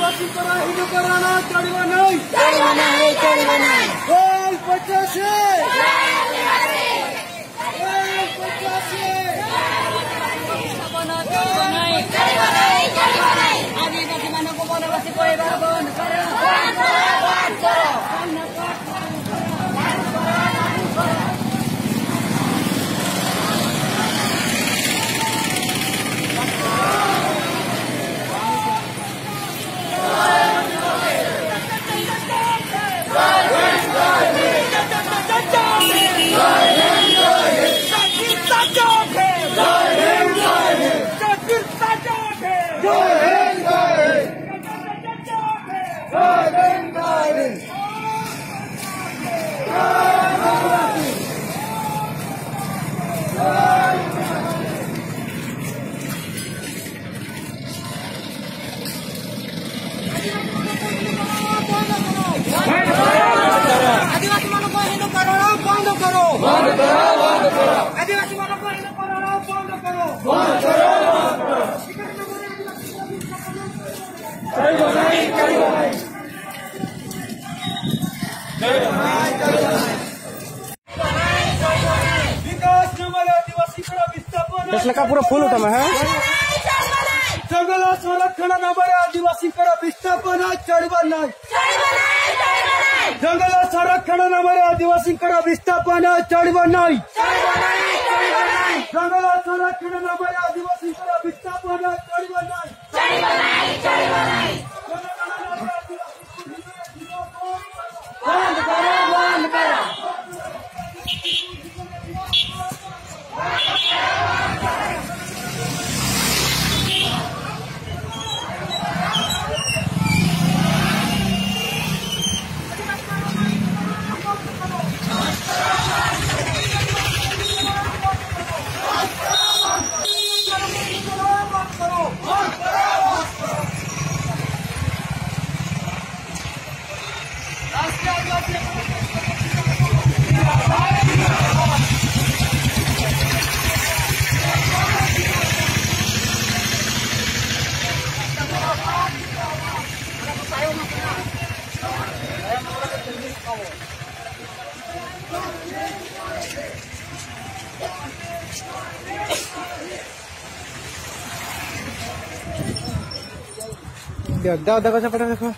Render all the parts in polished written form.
आदिवासी हिन्दूकरण चढ़ नहीं 50 आदिवासी मानक बनवासी कहवा बंद कर आदिवासी मानक हिन्दूकरण बंद करो आदिवासी मानक हिन्दूकरण बंद करो विकास जंगल आदिवासी विस्थापन का पूरा फुल उठा है जंगल संरक्षण नंबर आदिवासी विस्थापन चढ़वा नहीं जंगल संरक्षण नंबर आदिवासी विस्थापन चढ़वा नहीं जंगल संरक्षण नंबर आदिवासी विस्थापन चढ़वा नहीं बंद करो दादा का पटा देखो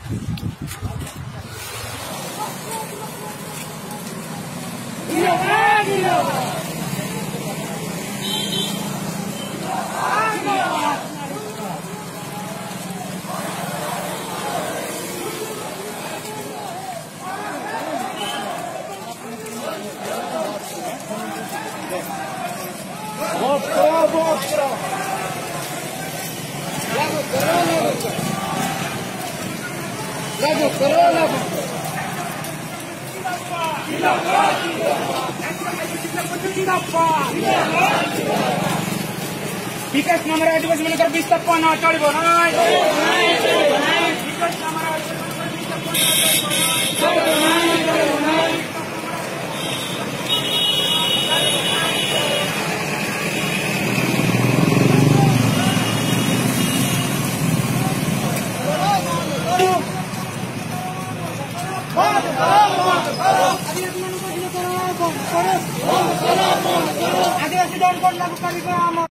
विकास नंबर आदिवासी मन विस्थापन चढ़ आदिवासी